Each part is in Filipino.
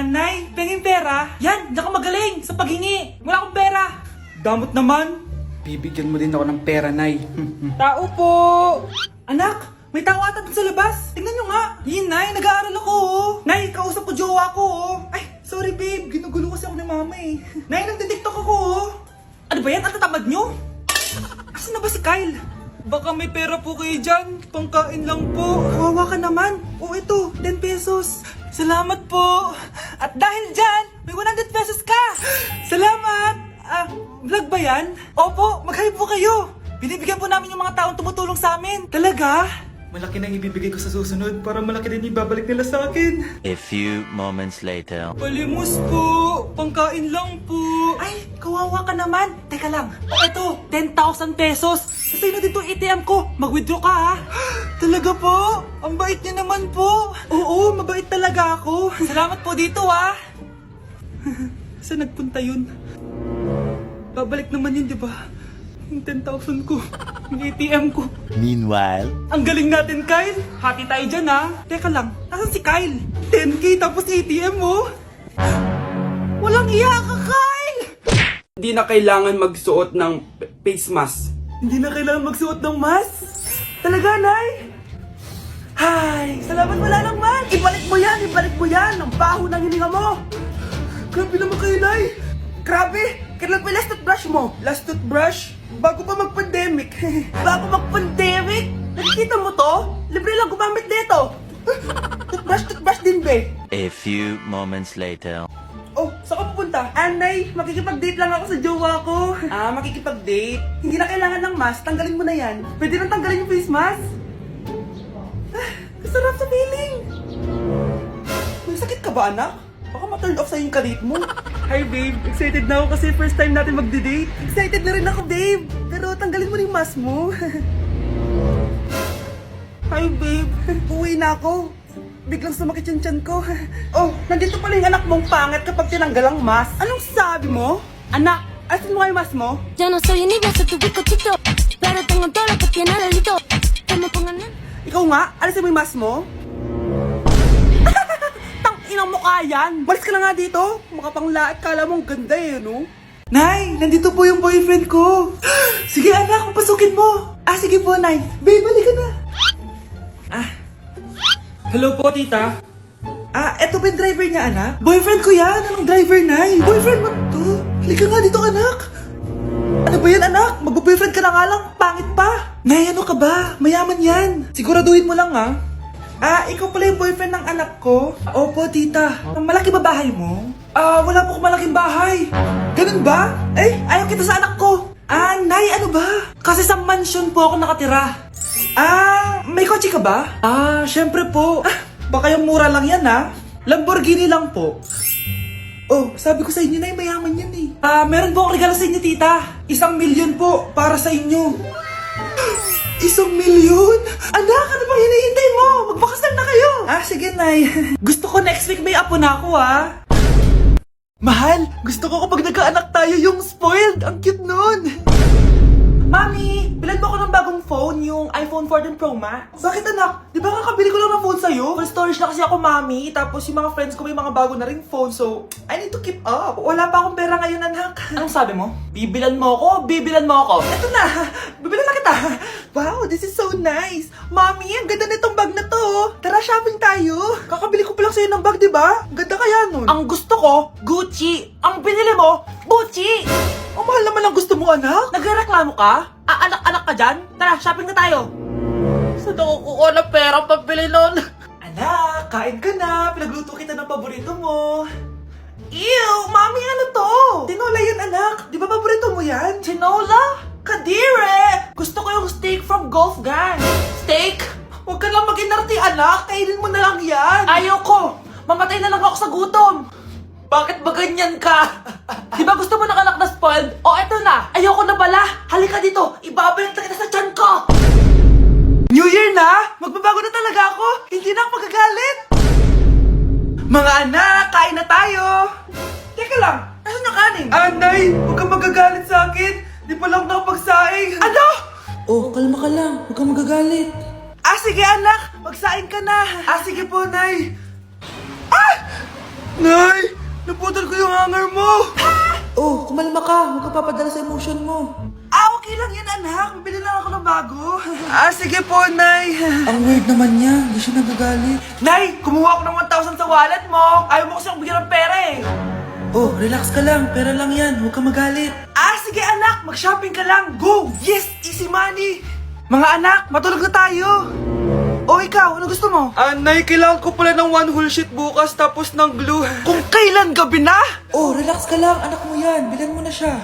Nay, penging pera? Yan, di ka magaling sa paghingi. Wala akong pera. Damot naman. Bibigyan mo din ako ng pera, Nay. Tao po. Anak, may tao ata dun sa labas. Tingnan nyo nga. Yun, Nay, nag-aaral ako, oh. Nay, kausap ko jowa ko, oh. Ay, sorry, babe. Ginugulo kasi ako ni mama, eh. Nay, nagtitiktok ako, oh. Ano ba yan? Ang tatamad nyo? Asan na ba si Kyle? Baka may pera po kayo dyan. Pangkain lang po. Kawawa ka naman. O ito, 10 pesos. Salamat po. At dahil dyan, may 100 pesos ka. Salamat. Vlog ba yan? Opo, mag-hi po kayo. Binibigyan po namin yung mga taong tumutulong sa amin. Talaga? Malaki nang ibibigay ko sa susunod para malaki din ibabalik nila sa akin. A few moments later. Palimos po. Pangkain lang po. Ay, kawawa ka naman. Teka lang. O eto, 10,000 pesos. Sasay na din itong ATM ko. Mag-withdraw ka, ha? Talaga po? Ang bait niya naman po. Oo, mabait talaga ako. Salamat po dito, ha? Saan nagpunta yun? Babalik naman yun, di ba? Yung 10,000 ko. Yung ATM ko. Meanwhile. Ang galing natin, Kyle. Hati tayo dyan, ha? Teka lang, nasan si Kyle? 10K tapos ATM mo? Walang iya ka, Kyle! Hindi na kailangan magsuot ng face mask. Hindi na kailangan magsuot ng mask? Talaga, Nay? Hay, salamat wala lang, man. Ibalik mo yan, ibalik mo yan. Ang baho ng hininga mo. Grabe naman kayo, Nay. Grabe, kailan pa yung last toothbrush mo? Last toothbrush? Bago pa mag-pandemic. Bago mag-pandemic? Nakikita mo to? Libre lang gumamit dito. Toothbrush din, be. A few moments later. Oh, saan ka pupunta? Anay, makikipag-date lang ako sa jowa ko. Makikipag-date. Hindi na kailangan ng mask, tanggalin mo na yan. Pwede nang tanggalin yung face mask. Kasarap sa feeling. May sakit ka ba, anak? Baka ma-turn off sa'yo yung kadate mo. Hi, babe. Excited na ako kasi first time natin magde-date. Excited na rin ako, babe. Pero tanggalin mo na yung mask mo. Hi, babe. Uwi na ako. Biglang sumakit yung tiyan ko. Oh, nandito pala yung anak mong pangit kapag tinanggal ang mask. Anong sabi mo? Anak, asin mo nga yung mask mo? Yo no soy universo, tu bizcochito, pero tengo todo lo que tiene delito. Que me pongan en... Ikaw nga, alisin mo yung mask mo? Tang-inang mukha yan! Malis ka na nga dito! Makapanglaat, kala mong ganda eh, no? Nay, nandito po yung boyfriend ko. Sige, anak, papasukin mo. Sige po, Nay. Babe, balik ka na. Hello po, tita. Eto ba yung driver niya, anak? Boyfriend ko yan. Anong driver, Nay? Boyfriend mo to? Halika nga dito, anak. Ano ba yan, anak? Mag-boyfriend ka na nga lang. Pangit pa. Nay, ano ka ba? Mayaman yan. Siguraduhin mo lang, ha? Ikaw pala yung boyfriend ng anak ko? Opo, tita. Malaki ba bahay mo? Wala po akong malaking bahay. Ganun ba? Ayaw kita sa anak ko. Nay, ano ba? Kasi sa mansion po ako nakatira. May kotse ka ba? Syempre po. Baka yung mura lang yan, ha? Lamborghini lang po. Oh, sabi ko sa inyo na mayaman yan eh. Meron po akong regalo sa inyo, tita. 1,000,000 po para sa inyo. 1,000,000? Anak, ano bang hinihintay mo? Magpakasal na kayo. Sige, Nay. Gusto ko next week may apo na ako, ha? Mahal, gusto ko kapag nagkaanak tayo yung spoiled. Ang cute nun. Mami, bilan mo ako ng bagong phone, yung iPhone 14 Pro Max. Bakit, anak? Di ba kakabili ko lang ng phone sa'yo? Full storage na kasi ako, Mami. Tapos yung mga friends ko may mga bago na ring phone, so I need to keep up. Wala pa akong pera ngayon, anak. Anong sabi mo? Bibilan mo ako? Bibilan mo ako? Eto na, bibilan na kita. Wow, this is so nice. Mami, ang ganda nitong bag na to. Tara, shopping tayo. Kakabili ko pa lang sa'yo ng bag, di ba? Ganda kaya nun. Ang gusto ko, Gucci. Ang binili mo, Gucci. Ang mahal naman ang gusto mo, anak. Nagreklamo ka? Anak-anak ka dyan? Tara, shopping na tayo. Saan ako kukuha ng pera pambili nun? Anak, kain ka na. Pinagluto kita ng paborito mo. Ew, Mami, ano to? Tinola yun, anak. Di ba paborito mo yan? Tinola? Kadire! Gusto ko yung steak from Golf Gang. Steak? Huwag ka lang mag-inarti, anak. Kainin mo na lang yan. Ayoko. Mamatay na lang ako sa gutom. Bakit ba ganyan ka? Di ba gusto mo ng anak na spoiled? O eto na, ayoko na pala. Halika dito, ibabalik na kita sa tiyan ko. New Year na? Magbabago na talaga ako. Hindi na ako magagalit. Mga anak, kain na tayo. Teka lang, nasan yung kanin? Nay, huwag kang magagalit sa akin. Di pa lang nakapagsaing. Ano? Oh, kalma ka lang. Huwag kang magagalit. Sige anak, magsaing ka na. Sige po, Nay. Nay! hanger mo! Oh, kumalma ka. Huwag ka papadala sa emotion mo. Okay lang yan, anak. Bibili lang ako ng bago. Sige po, Nay. Ang weird naman niya. Hindi siya nagagalit. Nay, kumuha ako ng 1,000 sa wallet mo. Ayaw mo kasi akong bigyan ng pera eh. Oh, relax ka lang. Pera lang yan. Huwag ka magalit. Sige anak. Mag-shopping ka lang. Go! Yes! Easy money! Mga anak, matulog na tayo. Ikaw, ano gusto mo? Nay, kailangan ko pala ng one whole sheet bukas tapos ng glue. Kung kailan gabi na? Relax ka lang. Anak mo yan. Bilan mo na siya.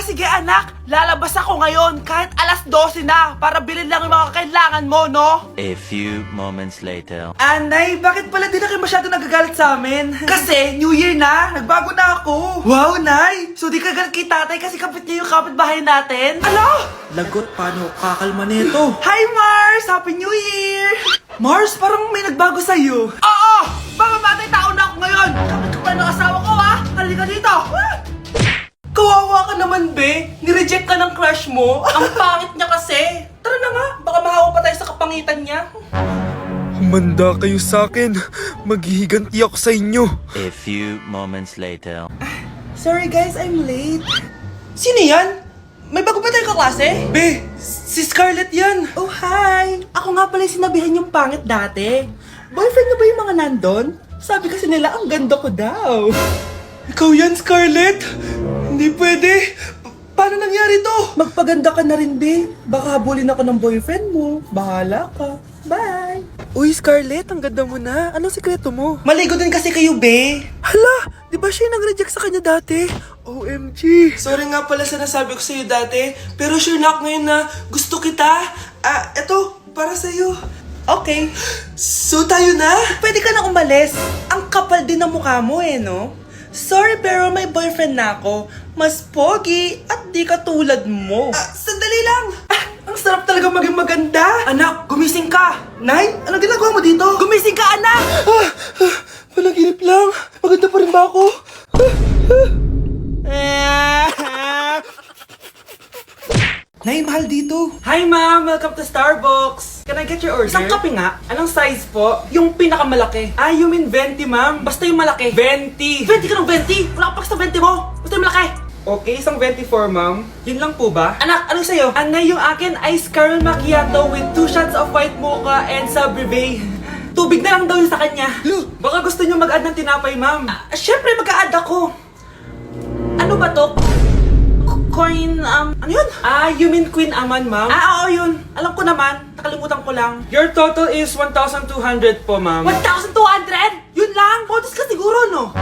Sige anak. Lalabas ako ngayon kahit alas 12 na para bilhin lang yung mga kailangan mo, no? A few moments later. Nay, bakit pala di na kayo masyado nagagalit sa amin? Kasi, New Year na, nagbago na ako. Wow, Nay! So di ka galit kay tatay kasi kapit niya yung kapitbahay natin? Ano? Lagot, paano kakalma nito? Hi, Mars! Happy New Year! Mars, parang may nagbago sa'yo. Oo! Mamamatay tao na ako ngayon! Kapit ko pa ng asawa ko, ha? Halika dito! Kawawa ka naman, be. Nireject ka ng crush mo. Ang pangit niya kasi. Tara na nga, baka mahawa pa tayo sa kapangitan niya. Humanda kayo sa akin. Maghihiganti ako sa inyo. A few moments later. Sorry guys, I'm late. Sino yan? May bago ba tayong kaklase? Be, si Scarlett yan. Oh, hi. Ako nga pala yung sinabihan yung pangit dati. Boyfriend niyo ba yung mga nandun? Sabi kasi nila, ang ganda ko daw. Ikaw yan, Scarlett? Hindi pwede. Paano nangyari to? Magpaganda ka na rin, be. Baka habulin ako ng boyfriend mo. Bahala ka. Bye. Uy, Scarlett, ang ganda mo na. Anong sikreto mo? Maligo din kasi kayo, be. Hala, di ba siya yung nag-reject sa kanya dati? OMG. Sorry nga pala sa nasabi ko sa'yo dati. Pero sure na ako ngayon na gusto kita. Eto, para sa'yo. Okay. So tayo na? Pwede ka na umalis. Ang kapal din ng mukha mo no? Sorry pero may boyfriend na ako. Mas pogi at di katulad mo. Sandali lang. Ang sarap talaga maging maganda. Anak, gumising ka. Nay, anong ginagawa mo dito? Gumising ka, anak! Panaginip lang. Maganda pa rin ba ako? Nay, mahal dito. Hi, ma'am. Welcome to Starbucks. Can I get your order? Isang kape nga. Anong size po? Yung pinakamalaki. You mean 20, ma'am? Basta yung malaki. 20. 20 ka ng 20? Wala ka pa sa 20 mo. Basta yung malaki. Okay, isang 24, ma'am. Yun lang po ba? Anak, ano sa'yo? Anay, yung akin, ice caramel macchiato with 2 shots of white mocha and Sabrivay. Tubig na lang daw yun sa kanya. Baka gusto nyo mag-add ng tinapay, ma'am. Syempre, mag-a-add ako. Ano ba to? Coin, ano yun? You mean Queen Aman, ma'am? Oo, yun. Alam ko naman. Nakalimutan ko lang. Your total is 1,200 po, ma'am. 1,200? Yun lang? Bonus ka siguro, no?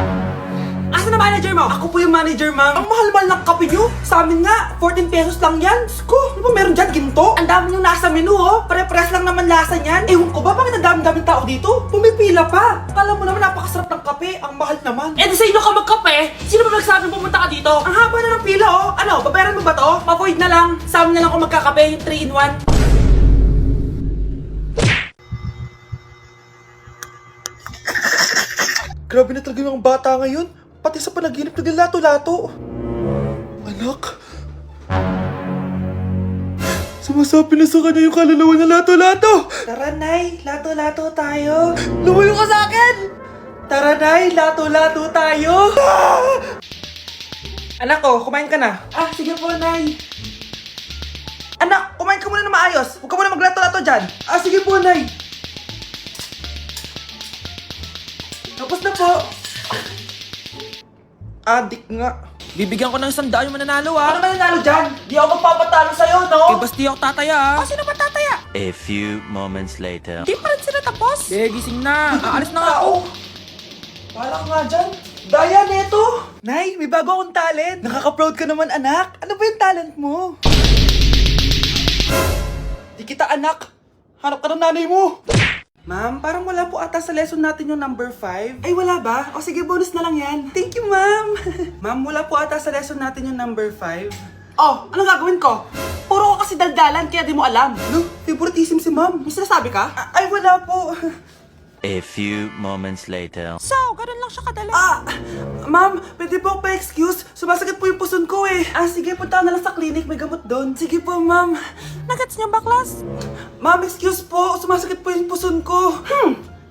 Asa na manager mo? Ako po yung manager, ma'am. Ang mahal-mahal ng kape nyo. Sa amin nga, 14 pesos lang yan. Sko, ano ba meron dyan? Ginto? Ang dami yung nasa menu, oh. Pare-pares lang naman lasa niyan. Ewan ko ba, bakit ang dami-daming tao dito? Pumipila pa. Kala mo naman napakasarap ng kape. Ang mahal naman. Di sa inyo ka magkape? Sino ba nagsabing pumunta ka dito? Ang haba na ng pila, oh. Ano, babayaran mo ba to? Pa-void na lang. Sa amin na lang ako magkakape, yung 3-in-1. Grabe na talaga yung bata ngayon. Pati sa panaginip naglato-lato. Anak. Sumasabi na sa kanya yung kaluluwa na lato-lato. Tara, Nay. Lato-lato tayo. Lumayo ka sa akin. Tara, Nay. Lato-lato tayo. Anak ko, kumain ka na. Sige po, Nay. Anak, kumain ka muna na maayos. Huwag ka muna maglato-lato dyan. Sige po, Nay. Tapos na po. Adik nga. Bibigyan ko ng 100 yung mananalo, Ano mananalo dyan? Di ako magpapatalo sa'yo, no? Basti ako tataya, Sino ba tataya? A few moments later. Di pa rin sila tapos. Gising na. Aalis na nga ako. Wala ka nga dyan. Daya, neto. Nay, may bago akong talent. Nakaka-proud ka naman, anak. Ano ba yung talent mo? Di kita, anak. Hanap ka ng nanay mo. Ma'am, parang wala po ata sa lesson natin yung number 5. Ay, wala ba? O sige, bonus na lang yan. Thank you, ma'am. Ma'am, wala po ata sa lesson natin yung number 5. Oh, anong gagawin ko? Puro ko kasi daldalan, kaya di mo alam. No, favoritism si ma'am. May sinasabi ka? Ay, wala po. A few moments later. So, ganun lang siya kadali. Ma'am, pwede po pa-excuse. Sumasakit po yung puson ko eh. Sige, punta na lang sa clinic. May gamot doon. Sige po, ma'am. Nagets niyo ba, class? Ma'am, excuse po. Sumasakit po yung puson ko.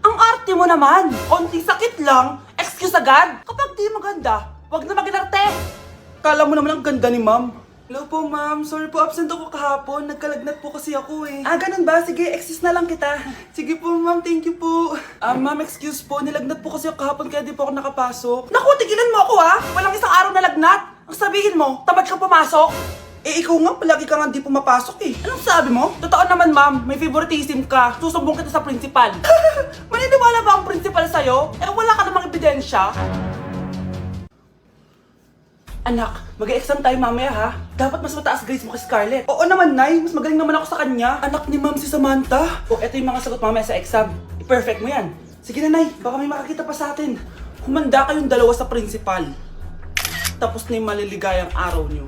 Ang arte mo naman. Konting sakit lang. Excuse agad. Kapag di maganda, Wag na mag-inarte! Kala mo naman ang ganda ni ma'am. Hello po, ma'am. Sorry po, absent ako kahapon. Nagkalagnat po kasi ako eh. Ah, ganun ba? Sige, excuse na lang kita. Sige po, ma'am. Thank you po. Ma'am, excuse po. Nilagnat po kasi ako kahapon kaya di po ako nakapasok. Naku, tigilan mo ako ha! Walang isang araw na lagnat. Ang sabihin mo, tamad kang pumasok? Eh, ikaw nga, palagi ka nga di pumapasok eh. Anong sabi mo? Totoo naman, ma'am. May favoritism ka. Susumbong kita sa principal. Maniniwala ba ang principal sa'yo? Eh, wala ka namang ebidensya. Anak, mag-exam tayo mamaya ha. Dapat mas mataas grades mo kay Scarlett. Oo naman, Nay. Mas magaling naman ako sa kanya. Anak ni ma'am si Samantha. O, eto yung mga sagot mamaya sa exam. I-perfect mo yan. Sige na, Nay. Baka may makakita pa sa atin. Humanda kayong dalawa sa principal. Tapos na yung maliligayang araw niyo.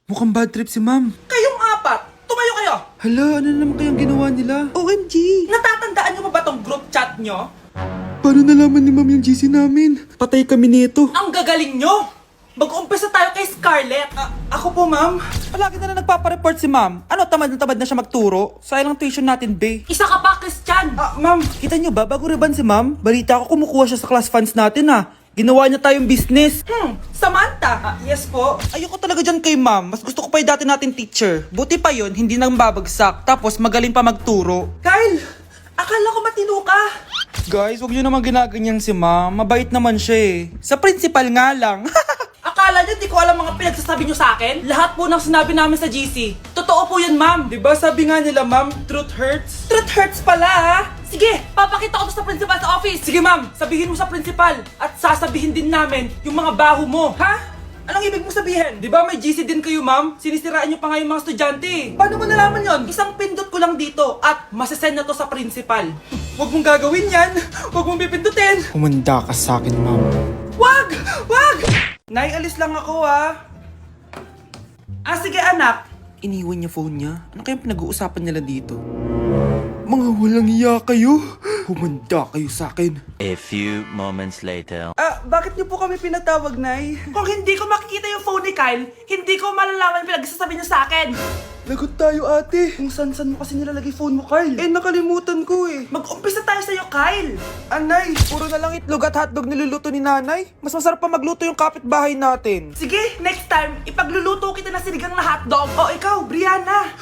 Mukhang bad trip si ma'am. Kayong apat, tumayo kayo! Hala, ano naman kayang ginawa nila? OMG! Natatandaan niyo pa ba tong group chat niyo? Paano nalaman ni ma'am yung GC namin? Patay kami nito. Ang gagaling nyo! Mag-umpisa tayo kay Scarlett. Ako po, ma'am. Palagi na nagpapareport si ma'am. Ano, tamad na siya magturo? Sayang ang tuition natin, be. Isa ka pa, Christian! Ma'am, kita niyo ba, bago riban si ma'am, balita ko kumukuha siya sa class funds natin Ginawa niya tayong business. Samantha! Yes po. Ayoko talaga dyan kay ma'am. Mas gusto ko pa yung dati natin teacher. Buti pa yon, hindi nang babagsak. Tapos magaling pa magturo. Kyle! Akala ko matino ka! Guys, huwag niyo naman ginaganyan si ma'am. Mabait naman siya eh. Sa principal nga lang. Akala niyo di ko alam mga pinagsasabi niyo sa akin? Lahat po ng sinabi namin sa GC. Totoo po yan, ma'am. Diba sabi nga nila ma'am, truth hurts? Truth hurts pala, ha? Sige, papakita ko to sa principal sa office. Sige, ma'am. Sabihin mo sa principal. At sasabihin din namin yung mga baho mo. Ha? Anong ibig mo sabihin? Di ba may GC din kayo ma'am? Sinisiraan niyo pa nga yung mga estudyante. Paano mo nalaman yon? Isang pindot ko lang dito at masasend na to sa principal. Huwag mong gagawin yan. Huwag mong pipindutin. Humanda ka sa akin, ma'am. Wag! Wag! Nay, alis lang ako Sige, anak. Iniwan niya phone niya. Ano kayang pinag-uusapan nila dito? Mga walang iya kayo. Humanda kayo sa akin. A few moments later. Bakit niyo po kami pinatawag, Nay? Kung hindi ko makikita yung phone ni Kyle, hindi ko malalaman yung pinagsasabi niya sa akin. Lagot tayo ate. Kung san-san mo kasi nilalagay phone mo, Kyle. Nakalimutan ko eh. Mag-umpisa tayo sa'yo, Kyle. Anay, puro na lang itlog at hotdog niluluto ni nanay. Mas masarap pa magluto yung kapitbahay natin. Sige, next time, ipagluluto kita na sinigang na hotdog. O ikaw, Brianna.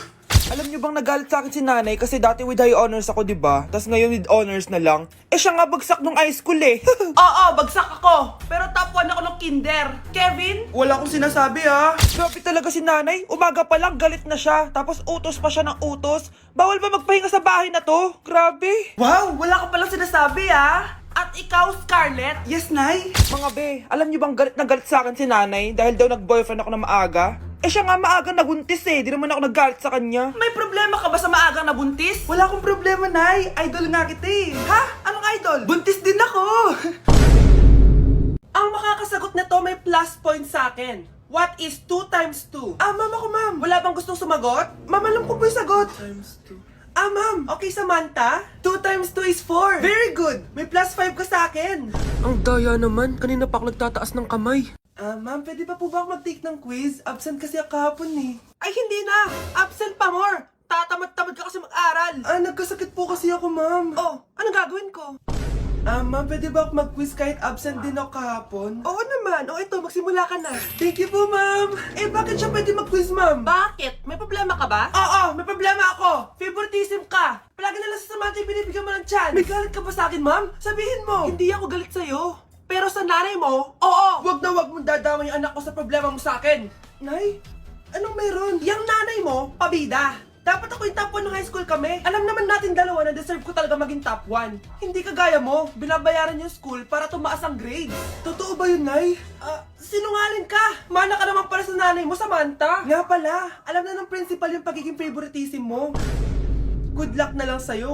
Alam niyo bang nagalit sa akin si nanay kasi dati with high honors ako, 'di ba? Tapos ngayon with honors na lang. Siya nga bagsak nung high school eh. Oo, bagsak ako. Pero top 1 ako ng kinder. Kevin? Wala akong sinasabi Grabe talaga si nanay. Umaga pa lang galit na siya. Tapos utos pa siya ng utos. Bawal ba magpahinga sa bahay na to? Grabe. Wow, wala ka palang sinasabi At ikaw, Scarlett? Yes, Nay. Mga be, alam niyo bang galit na galit sa akin si nanay dahil daw nag-boyfriend ako na maaga? Siya nga maaga nabuntis eh. Di naman ako naggalit sa kanya. May problema ka ba sa maagang nabuntis? Wala akong problema, Nay. Idol nga kita eh. Ha? Anong idol? Buntis din ako. Ang makakasagot nito may plus point sa akin. What is 2 times 2? Ma'am ako, ma'am. Wala bang gustong sumagot? Ma'am, alam ko po yung sagot. Times 2. Ma'am. Okay, Samantha? 2 times 2 is 4. Very good. May plus 5 ka sa akin. Ang daya naman. Kanina pa ako nagtataas ng kamay. Ma'am, pwede pa po ba ako mag-take ng quiz? Absent kasi ako kahapon eh. Ay, hindi na! Absent pa more! Tatamad-tamad ka kasi mag-aral! Nagkasakit po kasi ako, ma'am. Oh, anong gagawin ko? Ma'am, pwede ba ako mag-quiz kahit absent din ako kahapon? Oo naman! O ito, magsimula ka na! Thank you po, ma'am. Bakit siya pwede mag-quiz, ma'am? Bakit? May problema ka ba? Oo, may problema ako. Favoritism ka! Palagi na lang sa Samantha yung binibigyan mo ng chance! May galit ka ba sa akin, ma'am? Sabihin mo. Hindi ako galit sa'yo! Pero sa nanay mo, oo! Wag na wag mong dadama yung anak ko sa problema mo sa akin. Nay, anong meron? Yang nanay mo, pabida! Dapat ako yung top 1 ng high school kami. Alam naman natin dalawa na deserve ko talaga maging top 1. Hindi kagaya mo, binabayaran yung school para tumaas ang grades. Totoo ba yun, Nay? Sinungaling ka! Mana ka naman para sa nanay mo, Samantha! Nga pala, alam na ng principal yung pagiging favoritism mo. Good luck na lang sa'yo,